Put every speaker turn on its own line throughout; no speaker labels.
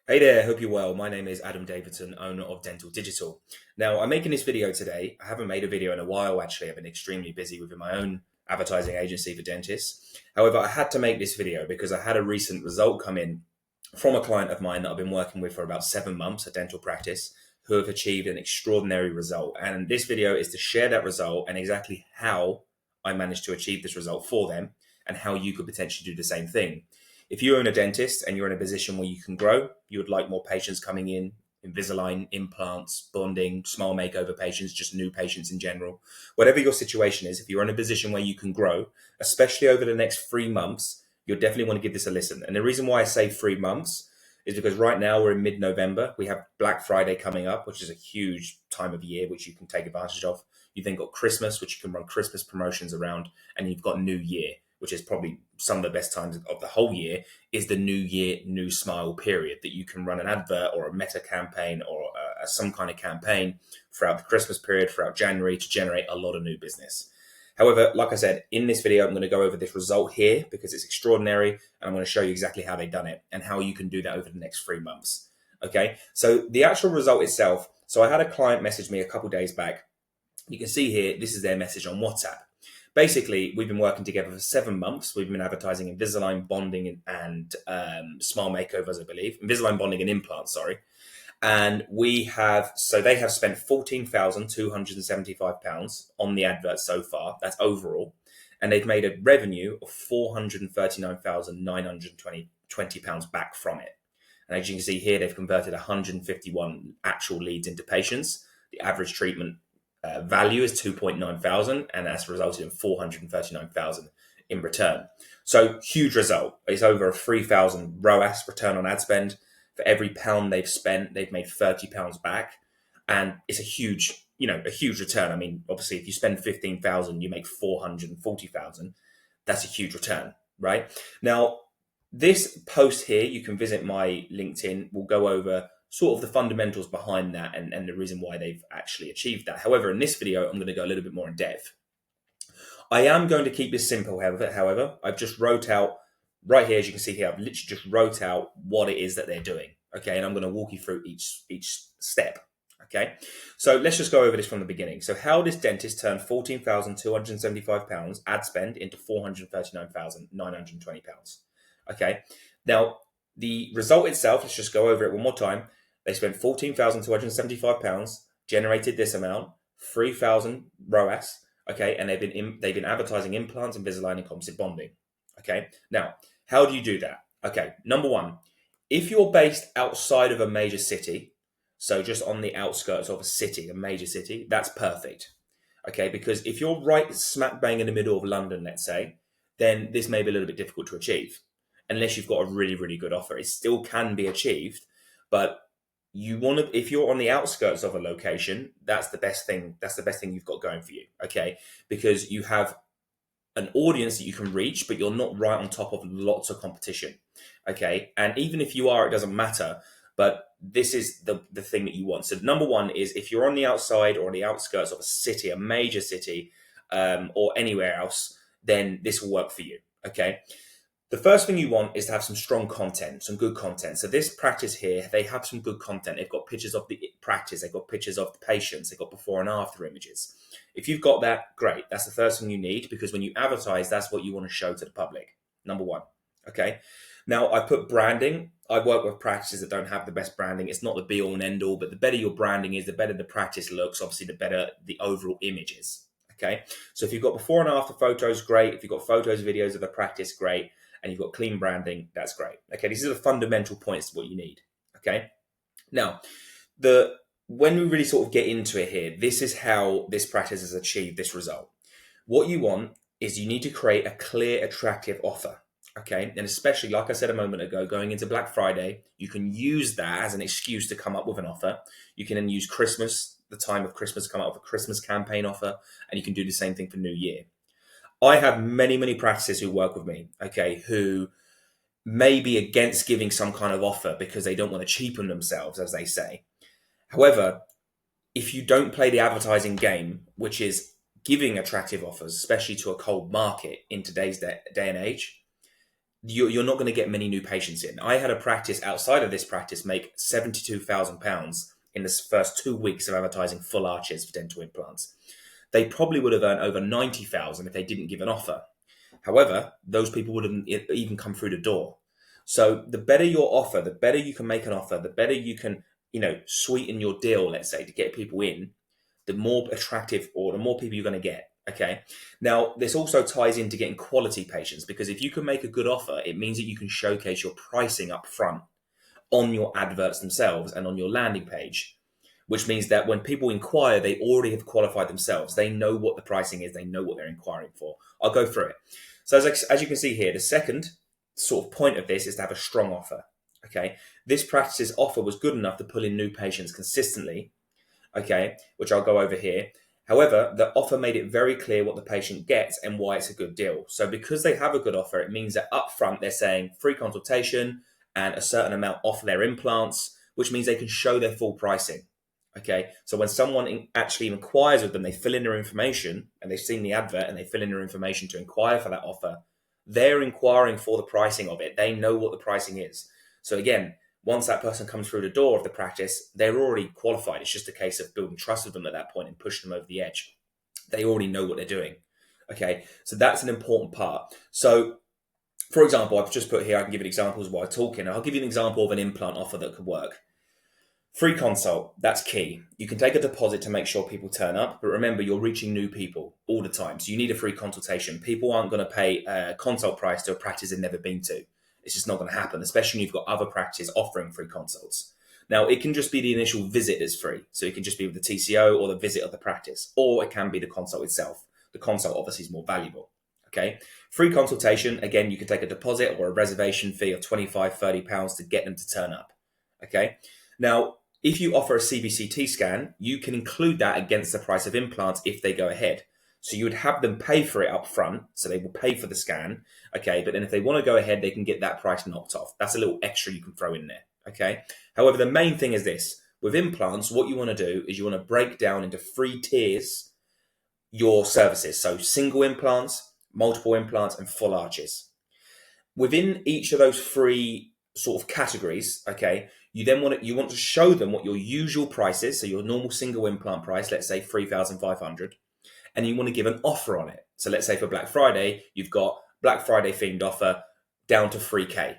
Hey there, hope you're well. My name is Adam Davidson, owner of Dental Digital. Now, I'm making this video today. I haven't made a video in a while, actually. I've been extremely busy within my own advertising agency for dentists. However, I had to make this video because I had a recent result come in from a client of mine that I've been working with for about 7 months, a dental practice, who have achieved an extraordinary result. And this video is to share that result and exactly how I managed to achieve this result for them and how you could potentially do the same thing. If you own a dentist and you're in a position where you can grow, you would like more patients coming in, Invisalign, implants, bonding, smile makeover patients, just new patients in general. Whatever your situation is, if you're in a position where you can grow, especially over the next 3 months, you'll definitely want to give this a listen. And the reason why I say 3 months is because right now we're in mid-November. We have Black Friday coming up, which is a huge time of year, which you can take advantage of. You've then got Christmas, which you can run Christmas promotions around, and you've got New Year, which is probably some of the best times of the whole year, is the New Year, New Smile period that you can run an advert or a meta campaign or some kind of campaign throughout the Christmas period, throughout January, to generate a lot of new business. However, like I said, in this video, I'm going to go over this result here because it's extraordinary, and I'm going to show you exactly how they've done it and how you can do that over the next 3 months. Okay, so the actual result itself. So I had a client message me a couple days back. You can see here, this is their message on WhatsApp. Basically, we've been working together for 7 months. We've been advertising Invisalign bonding and smile makeovers, I believe. Invisalign bonding and implants, sorry. And they have spent £14,275 on the advert so far. That's overall. And they've made a revenue of £439,920 back from it. And as you can see here, they've converted 151 actual leads into patients. The average treatment value is 2.9 thousand, and that's resulted in 439,000 in return. So huge result. It's over a 3,000 ROAS, return on ad spend. For every pound they've spent, they've made £30 back, and it's a huge return. I mean, obviously, if you spend 15,000, you make 440,000. That's a huge return, right? Now, this post here, you can visit my LinkedIn. We'll go over sort of the fundamentals behind that and the reason why they've actually achieved that. However, in this video, I'm going to go a little bit more in depth. I am going to keep this simple, however. I've just wrote out, right here, as you can see here, I've literally just wrote out what it is that they're doing, okay? And I'm going to walk you through each step, okay? So let's just go over this from the beginning. So how this dentist turned £14,275 ad spend into £439,920, okay? Now, the result itself, let's just go over it one more time. They spent £14,275, generated this amount, 3,000 ROAS, okay, and they've been advertising implants, Invisalign, and composite bonding, okay. Now, how do you do that? Okay, number one, if you're based outside of a major city, so just on the outskirts of a city, a major city, that's perfect, okay, because if you're right smack bang in the middle of London, let's say, then this may be a little bit difficult to achieve, unless you've got a really, really good offer. It still can be achieved, but if you're on the outskirts of a location, that's the best thing you've got going for you, okay? Because you have an audience that you can reach, but you're not right on top of lots of competition, okay? And even if you are, it doesn't matter, but this is the thing that you want. So number one is, if you're on the outside or on the outskirts of a city, a major city, or anywhere else, then this will work for you, okay? The first thing you want is to have some strong content, some good content. So this practice here, they have some good content. They've got pictures of the practice. They've got pictures of the patients. They've got before and after images. If you've got that, great. That's the first thing you need, because when you advertise, that's what you want to show to the public. Number one. Okay. Now, I put branding. I work with practices that don't have the best branding. It's not the be all and end all, but the better your branding is, the better the practice looks. Obviously, the better the overall image is. Okay. So if you've got before and after photos, great. If you've got photos, videos of the practice, great. And you've got clean branding, that's great. Okay, these are the fundamental points of what you need. Okay, now when we really sort of get into it here, this is how this practice has achieved this result. What you want is, you need to create a clear, attractive offer. Okay, and especially, like I said a moment ago, going into Black Friday, you can use that as an excuse to come up with an offer. You can then use Christmas, the time of Christmas, come up with a Christmas campaign offer, and you can do the same thing for New Year. I have many, many practices who work with me, okay, who may be against giving some kind of offer because they don't want to cheapen themselves, as they say. However, if you don't play the advertising game, which is giving attractive offers, especially to a cold market in today's day and age, you're not going to get many new patients in. I had a practice outside of this practice make £72,000 in the first 2 weeks of advertising full arches for dental implants. They probably would have earned over 90,000 if they didn't give an offer. However, those people wouldn't even come through the door. So the better your offer, the better you can make an offer, the better you can, sweeten your deal, let's say, to get people in, the more attractive or the more people you're going to get. Okay. Now, this also ties into getting quality patients, because if you can make a good offer, it means that you can showcase your pricing up front on your adverts themselves and on your landing page, which means that when people inquire, they already have qualified themselves. They know what the pricing is. They know what they're inquiring for. I'll go through it. So as you can see here, the second sort of point of this is to have a strong offer. Okay. This practice's offer was good enough to pull in new patients consistently. Okay. Which I'll go over here. However, the offer made it very clear what the patient gets and why it's a good deal. So because they have a good offer, it means that up front they're saying free consultation and a certain amount off their implants, which means they can show their full pricing. Okay, so when someone actually inquires with them, they fill in their information and they've seen the advert and they fill in their information to inquire for that offer. They're inquiring for the pricing of it. They know what the pricing is. So again, once that person comes through the door of the practice, they're already qualified. It's just a case of building trust with them at that point and pushing them over the edge. They already know what they're doing. Okay, so that's an important part. So, for example, I've just put here, I can give you examples while talking. I'll give you an example of an implant offer that could work. Free consult, that's key. You can take a deposit to make sure people turn up, but remember, you're reaching new people all the time. So you need a free consultation. People aren't going to pay a consult price to a practice they've never been to. It's just not going to happen, especially when you've got other practices offering free consults. Now, it can just be the initial visit is free. So it can just be with the TCO or the visit of the practice, or it can be the consult itself. The consult obviously is more valuable. Okay. Free consultation, again, you can take a deposit or a reservation fee of £25, £30 to get them to turn up. Okay. Now, if you offer a CBCT scan, you can include that against the price of implants if they go ahead. So you would have them pay for it up front, so they will pay for the scan, okay? But then if they want to go ahead, they can get that price knocked off. That's a little extra you can throw in there, okay? However, the main thing is this. With implants, what you want to do is you want to break down into 3 tiers your services. So single implants, multiple implants, and full arches. Within each of those 3 sort of categories, okay, you then want to show them what your usual price is, so your normal single implant price, let's say 3,500, and you want to give an offer on it. So let's say for Black Friday, you've got Black Friday themed offer down to 3K.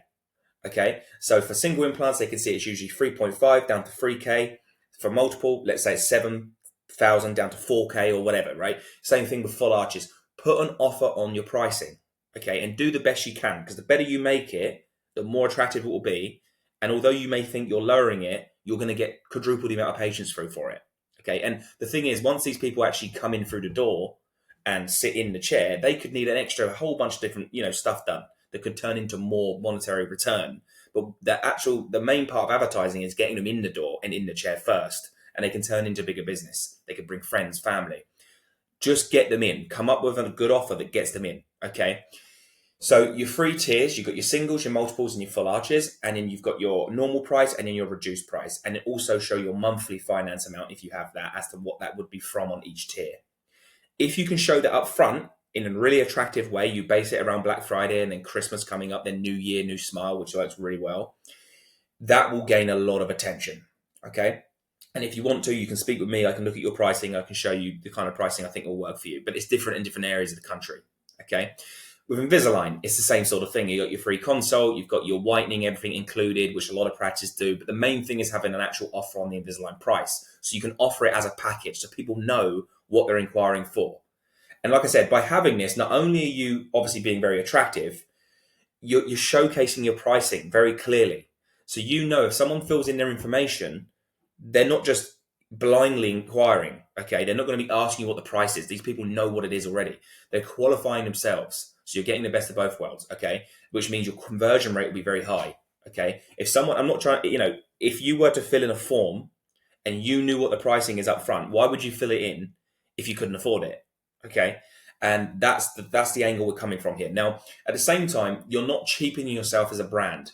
Okay, so for single implants, they can see it's usually 3.5 down to 3K. For multiple, let's say it's 7,000 down to 4K or whatever, right? Same thing with full arches. Put an offer on your pricing, okay, and do the best you can, because the better you make it, the more attractive it will be. And although you may think you're lowering it, you're going to get quadruple the amount of patients through for it. Okay. And the thing is, once these people actually come in through the door and sit in the chair, they could need an extra whole bunch of different, stuff done that could turn into more monetary return. But the main part of advertising is getting them in the door and in the chair first, and they can turn into bigger business. They can bring friends, family. Just get them in. Come up with a good offer that gets them in. Okay. So your 3 tiers, you've got your singles, your multiples, and your full arches, and then you've got your normal price and then your reduced price. And it also show your monthly finance amount, if you have that, as to what that would be from on each tier. If you can show that up front in a really attractive way, you base it around Black Friday and then Christmas coming up, then New Year, New Smile, which works really well. That will gain a lot of attention, okay? And if you want to, you can speak with me. I can look at your pricing. I can show you the kind of pricing I think will work for you. But it's different in different areas of the country, okay? With Invisalign, it's the same sort of thing. You've got your free consult, you've got your whitening, everything included, which a lot of practices do. But the main thing is having an actual offer on the Invisalign price. So you can offer it as a package so people know what they're inquiring for. And like I said, by having this, not only are you obviously being very attractive, you're showcasing your pricing very clearly. So if someone fills in their information, they're not just blindly inquiring, okay? They're not going to be asking you what the price is. These people know what it is already. They're qualifying themselves. So you're getting the best of both worlds, okay? Which means your conversion rate will be very high, okay? If you were to fill in a form and you knew what the pricing is up front, why would you fill it in if you couldn't afford it, okay? And that's the angle we're coming from here. Now, at the same time, you're not cheapening yourself as a brand,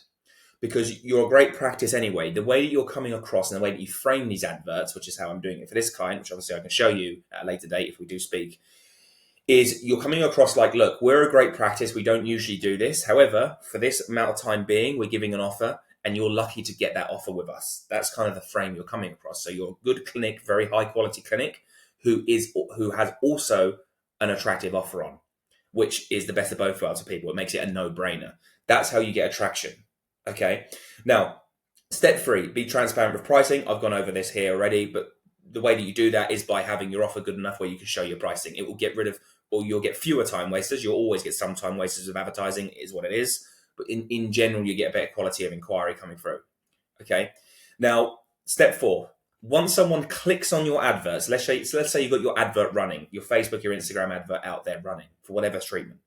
because you're a great practice anyway. The way that you're coming across and the way that you frame these adverts, which is how I'm doing it for this client, which obviously I can show you at a later date if we do speak, is you're coming across like, look, we're a great practice. We don't usually do this. However, for this amount of time being, we're giving an offer and you're lucky to get that offer with us. That's kind of the frame you're coming across. So you're a good clinic, very high quality clinic who has also an attractive offer on, which is the best of both worlds for people. It makes it a no-brainer. That's how you get attraction. Okay. Now, step 3, be transparent with pricing. I've gone over this here already, but the way that you do that is by having your offer good enough where you can show your pricing. It will get rid of, or you'll get fewer time wasters. You'll always get some time wasters with advertising, it is what it is. But in general, you get a better quality of inquiry coming through. Okay. Now, step 4, once someone clicks on your adverts, let's say you've got your advert running, your Facebook, your Instagram advert out there running for whatever treatment.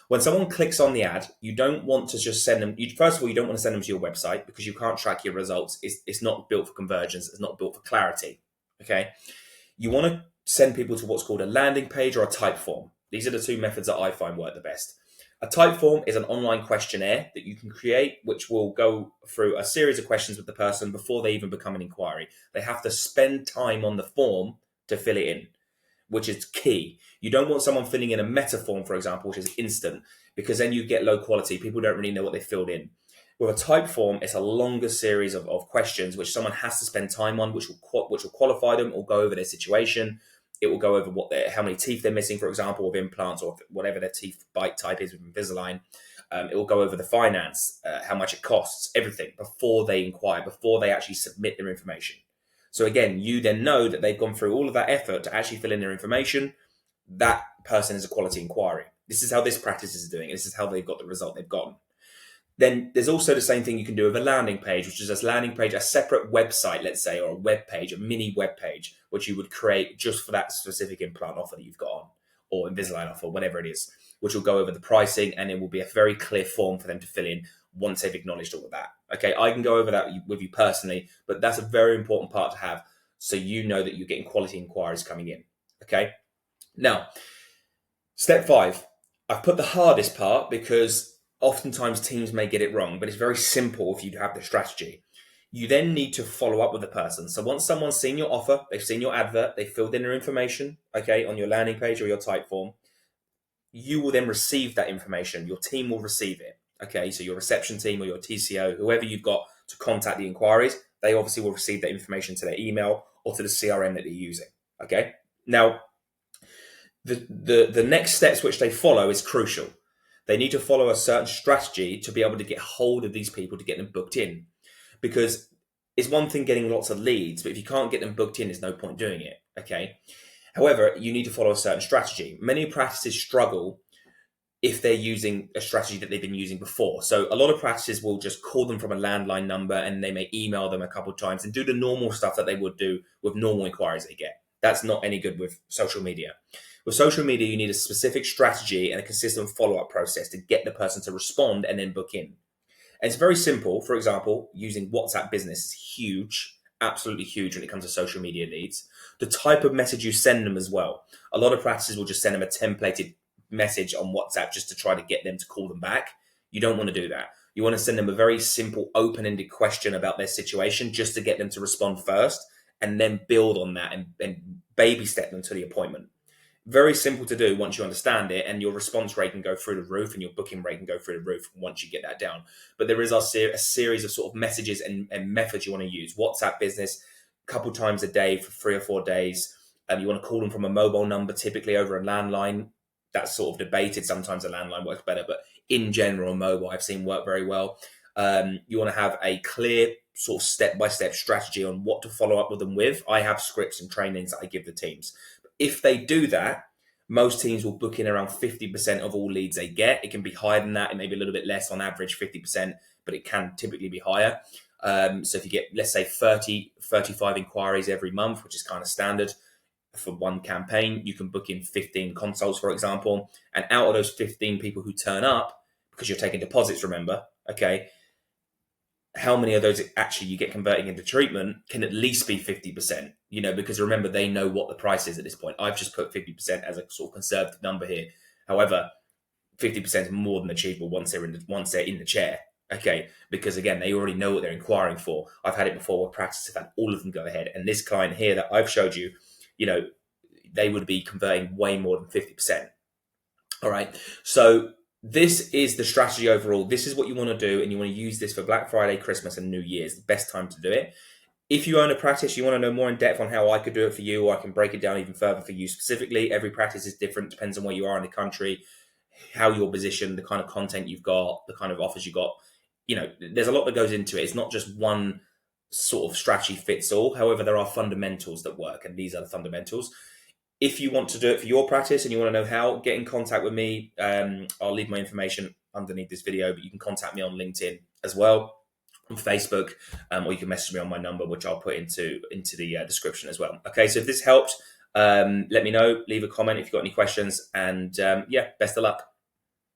When someone clicks on the ad, you don't want to just send them, first of all, you don't want to send them to your website because you can't track your results. It's not built for conversions. It's not built for clarity. Okay. You want to send people to what's called a landing page or a Typeform. These are the 2 methods that I find work the best. A Typeform is an online questionnaire that you can create, which will go through a series of questions with the person before they even become an inquiry. They have to spend time on the form to fill it in, which is key. You don't want someone filling in a meta form, for example, which is instant, because then you get low quality. People don't really know what they filled in. With a type form, it's a longer series of questions which someone has to spend time on, which will qualify them or go over their situation. It will go over how many teeth they're missing, for example, with implants or whatever their teeth bite type is with Invisalign. It will go over the finance, how much it costs, everything before they inquire, before they actually submit their information. So again, you then know that they've gone through all of that effort to actually fill in their information. That person is a quality inquiry. This is how this practice is doing. This is how they've got the result they've gotten. Then there's also the same thing you can do with a landing page, which is a landing page, a separate website, let's say, or a web page, a mini web page, which you would create just for that specific implant offer that you've got on, or Invisalign offer, whatever it is, which will go over the pricing, and it will be a very clear form for them to fill in once they've acknowledged all of that. Okay, I can go over that with you personally, but that's a very important part to have so you know that you're getting quality inquiries coming in. Okay, now, step 5, I've put the hardest part because oftentimes teams may get it wrong, but it's very simple if you have the strategy. You then need to follow up with the person. So once someone's seen your offer, they've seen your advert, they've filled in their information, okay, on your landing page or your type form, you will then receive that information. Your team will receive it, okay? So your reception team or your TCO, whoever you've got to contact the inquiries, they obviously will receive that information to their email or to the CRM that they're using, okay? Now, the next steps which they follow is crucial. They need to follow a certain strategy to be able to get hold of these people to get them booked in. Because it's one thing getting lots of leads, but if you can't get them booked in, there's no point doing it, okay? However, you need to follow a certain strategy. Many practices struggle if they're using a strategy that they've been using before. So a lot of practices will just call them from a landline number and they may email them a couple of times and do the normal stuff that they would do with normal inquiries they get. That's not any good with social media. With social media, you need a specific strategy and a consistent follow-up process to get the person to respond and then book in. And it's very simple. For example, using WhatsApp Business is huge, absolutely huge when it comes to social media leads. The type of message you send them as well. A lot of practices will just send them a templated message on WhatsApp just to try to get them to call them back. You don't want to do that. You want to send them a very simple, open-ended question about their situation just to get them to respond first and then build on that and baby step them to the appointment. Very simple to do once you understand it, and your response rate can go through the roof and your booking rate can go through the roof once you get that down. But there is a series of sort of messages and methods you want to use. WhatsApp Business, a couple times a day for 3 or 4 days. You want to call them from a mobile number, typically over a landline. That's sort of debated. Sometimes a landline works better, but in general, mobile I've seen work very well. You want to have a clear sort of step-by-step strategy on what to follow up with them with. I have scripts and trainings that I give the teams. If they do that, most teams will book in around 50% of all leads they get. It can be higher than that. It may be a little bit less on average, 50%, but it can typically be higher. So if you get, let's say 30, 35 inquiries every month, which is kind of standard for one campaign, you can book in 15 consults, for example. And out of those 15 people who turn up, because you're taking deposits, remember, okay, how many of those actually you get converting into treatment can at least be 50%, because remember, they know what the price is at this point. I've just put 50% as a sort of conservative number here. However, 50% is more than achievable once they're in the chair, okay? Because again, they already know what they're inquiring for. I've had it before where practices have had all of them go ahead. And this client here that I've showed you, they would be converting way more than 50%. All right. So this is the strategy overall. This is what you want to do, and you want to use this for Black Friday, Christmas, and New Year's. The best time to do it. If you own a practice, you want to know more in depth on how I could do it for you, or I can break it down even further for you specifically. Every practice is different, depends on where you are in the country, how you're positioned, the kind of content you've got, the kind of offers you got. There's a lot that goes into it. It's not just one sort of strategy fits all. However, there are fundamentals that work, and these are the fundamentals. If you want to do it for your practice and you want to know how, get in contact with me. I'll leave my information underneath this video, but you can contact me on LinkedIn as well, on Facebook, or you can message me on my number, which I'll put into the description as well. Okay, so if this helped, let me know. Leave a comment if you've got any questions, and best of luck.